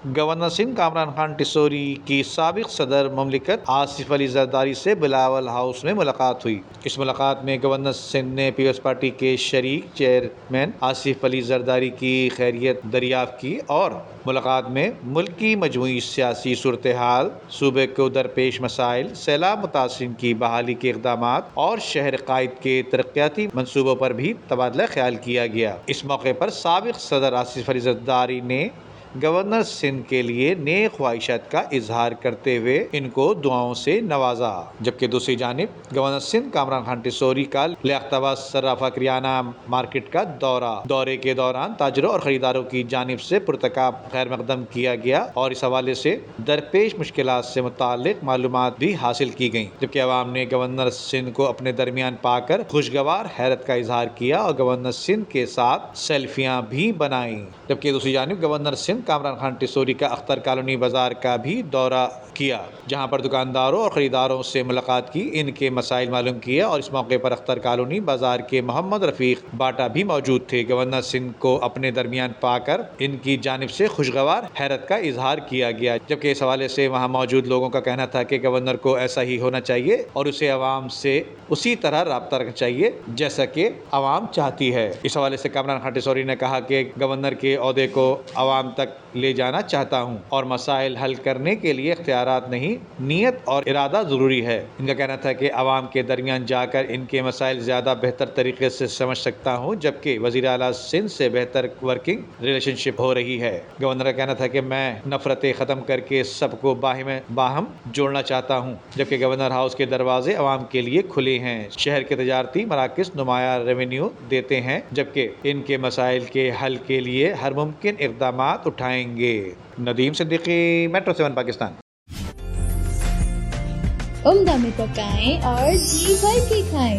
Governor Sindh Kamran Khan Tessori کی سابق صدر مملکت آصف علی زرداری سے بلاول ہاؤس میں ملاقات ہوئی۔ اس ملاقات میں گورنر سندھ نے پیپلز پارٹی کے شریک چیئرمین آصف علی زرداری کی خیریت دریافت کی اور ملاقات میں ملک کی مجموعی سیاسی صورتحال، صوبے کو درپیش مسائل، سیلاب متاثرین کی بحالی کے اقدامات اور شہر قائد کے ترقیاتی منصوبوں پر بھی تبادلہ خیال کیا گیا۔ اس موقع پر سابق صدر آصف علی زرداری نے گورنر سندھ کے لیے نیک خواہشات کا اظہار کرتے ہوئے ان کو دعاؤں سے نوازا، جبکہ دوسری جانب گورنر سندھ کامران خان ٹسوری کا لیاقت آباد صرافہ کریانہ مارکیٹ کا دورے کے دوران تاجروں اور خریداروں کی جانب سے پرتکاب خیر مقدم کیا گیا اور اس حوالے سے درپیش مشکلات سے متعلق معلومات بھی حاصل کی گئیں، جبکہ عوام نے گورنر سندھ کو اپنے درمیان پا کر خوشگوار حیرت کا اظہار کیا اور گورنر سندھ کے ساتھ سیلفیاں بھی بنائیں، جبکہ دوسری جانب گورنر سندھ کامران خان ٹسوری کا اختر کالونی بازار کا بھی دورہ کیا، جہاں پر دکانداروں اور خریداروں سے ملاقات کی، ان کے مسائل معلوم کیے اور اس موقع پر اختر کالونی بازار کے محمد رفیق باٹا بھی موجود تھے۔ گورنر سندھ کو اپنے درمیان پا کر ان کی جانب سے خوشگوار حیرت کا اظہار کیا گیا، جبکہ اس حوالے سے وہاں موجود لوگوں کا کہنا تھا کہ گورنر کو ایسا ہی ہونا چاہیے اور اسے عوام سے اسی طرح رابطہ رکھنا چاہیے جیسا کہ عوام چاہتی ہے۔ اس حوالے سے کامران خان ٹسوری نے کہا کہ گورنر کے عہدے کو عوام تک لے جانا چاہتا ہوں اور مسائل حل کرنے کے لیے اختیارات نہیں، نیت اور ارادہ ضروری ہے۔ ان کا کہنا تھا کہ عوام کے درمیان جا کر ان کے مسائل زیادہ بہتر طریقے سے سمجھ سکتا ہوں، جبکہ وزیر اعلیٰ سندھ سے بہتر ورکنگ ریلیشن شپ ہو رہی ہے۔ گورنر کا کہنا تھا کہ میں نفرتیں ختم کر کے سب کو باہم جوڑنا چاہتا ہوں، جبکہ گورنر ہاؤس کے دروازے عوام کے لیے کھلے ہیں۔ شہر کے تجارتی مراکز نمایاں ریونیو دیتے ہیں، جبکہ ان کے مسائل کے حل کے لیے ہر ممکن اقدامات اٹھائیں گے۔ ندیم صدیقی، میٹرو 7 پاکستان۔ عمدہ میں پکائیں اور جی بھر کے کھائیں۔